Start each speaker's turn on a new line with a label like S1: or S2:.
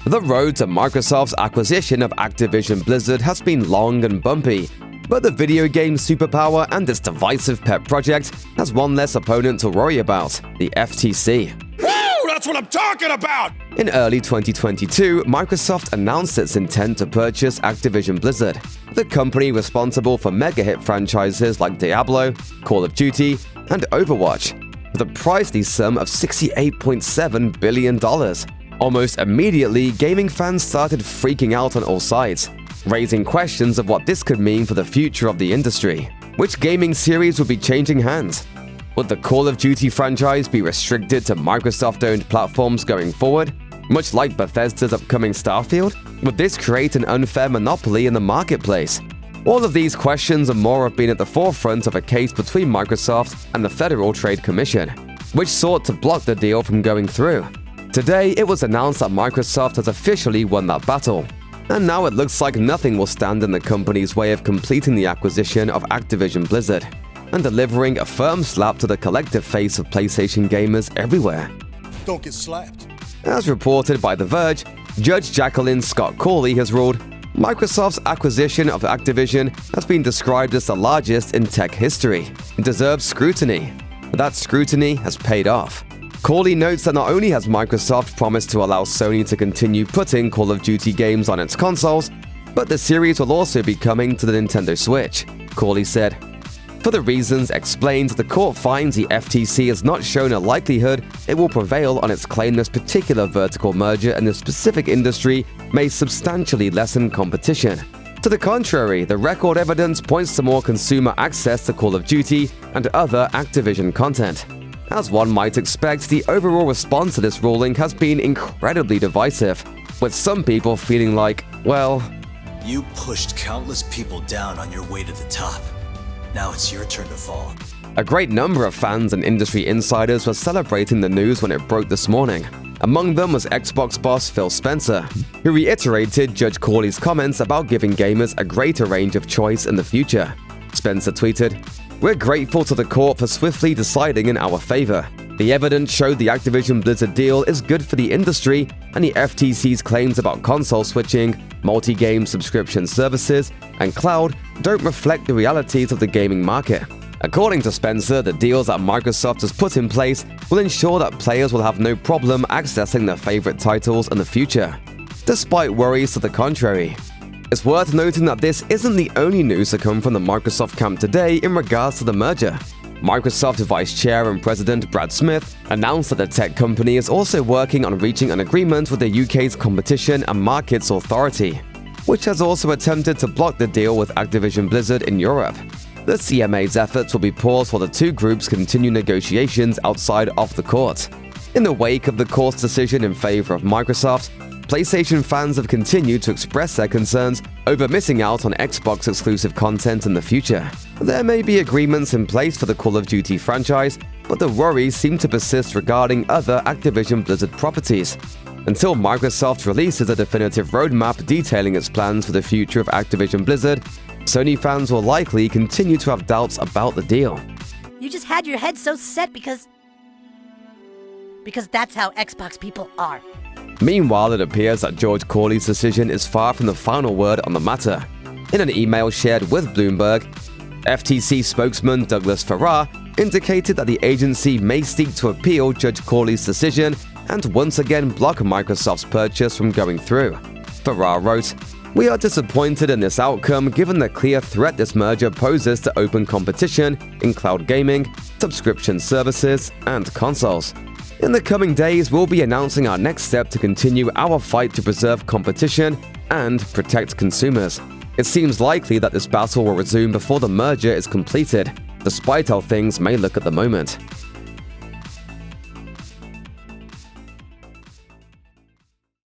S1: The road to Microsoft's acquisition of Activision Blizzard has been long and bumpy, but the video game superpower and its divisive pet project has one less opponent to worry about: the FTC.
S2: Woo! That's what I'm talking about!
S1: In early 2022, Microsoft announced its intent to purchase Activision Blizzard, the company responsible for mega-hit franchises like Diablo, Call of Duty, and Overwatch, with a pricey sum of $68.7 billion. Almost immediately, gaming fans started freaking out on all sides, raising questions of what this could mean for the future of the industry. Which gaming series would be changing hands? Would the Call of Duty franchise be restricted to Microsoft-owned platforms going forward, much like Bethesda's upcoming Starfield? Would this create an unfair monopoly in the marketplace? All of these questions and more have been at the forefront of a case between Microsoft and the Federal Trade Commission, which sought to block the deal from going through. Today, it was announced that Microsoft has officially won that battle, and now it looks like nothing will stand in the company's way of completing the acquisition of Activision Blizzard and delivering a firm slap to the collective face of PlayStation gamers everywhere.
S2: Don't get slapped.
S1: As reported by The Verge, Judge Jacqueline Scott Corley has ruled Microsoft's acquisition of Activision has been described as the largest in tech history. It deserves scrutiny. But that scrutiny has paid off. Corley notes that not only has Microsoft promised to allow Sony to continue putting Call of Duty games on its consoles, but the series will also be coming to the Nintendo Switch. Corley said, "For the reasons explained, the court finds the FTC has not shown a likelihood it will prevail on its claim this particular vertical merger in this specific industry may substantially lessen competition. To the contrary, the record evidence points to more consumer access to Call of Duty and other Activision content." As one might expect, the overall response to this ruling has been incredibly divisive, with some people feeling like, well,
S3: you pushed countless people down on your way to the top. Now it's your turn to fall.
S1: A great number of fans and industry insiders were celebrating the news when it broke this morning. Among them was Xbox boss Phil Spencer, who reiterated Judge Corley's comments about giving gamers a greater range of choice in the future. Spencer tweeted, "We're grateful to the court for swiftly deciding in our favor. The evidence showed the Activision Blizzard deal is good for the industry, and the FTC's claims about console switching, multi-game subscription services, and cloud don't reflect the realities of the gaming market." According to Spencer, the deals that Microsoft has put in place will ensure that players will have no problem accessing their favorite titles in the future, despite worries to the contrary. It's worth noting that this isn't the only news to come from the Microsoft camp today in regards to the merger. Microsoft Vice Chair and President Brad Smith announced that the tech company is also working on reaching an agreement with the UK's Competition and Markets Authority, which has also attempted to block the deal with Activision Blizzard in Europe. The CMA's efforts will be paused while the two groups continue negotiations outside of the court. In the wake of the court's decision in favor of Microsoft, PlayStation fans have continued to express their concerns over missing out on Xbox-exclusive content in the future. There may be agreements in place for the Call of Duty franchise, but the worries seem to persist regarding other Activision Blizzard properties. Until Microsoft releases a definitive roadmap detailing its plans for the future of Activision Blizzard, Sony fans will likely continue to have doubts about the deal.
S4: You just had your head so set because that's how Xbox people are.
S1: Meanwhile, it appears that George Corley's decision is far from the final word on the matter. In an email shared with Bloomberg, FTC spokesman Douglas Farrar indicated that the agency may seek to appeal Judge Corley's decision and once again block Microsoft's purchase from going through. Farrar wrote, "We are disappointed in this outcome given the clear threat this merger poses to open competition in cloud gaming, subscription services, and consoles. In the coming days, we'll be announcing our next step to continue our fight to preserve competition and protect consumers. It seems likely that this battle will resume before the merger is completed, despite how things may look at the moment."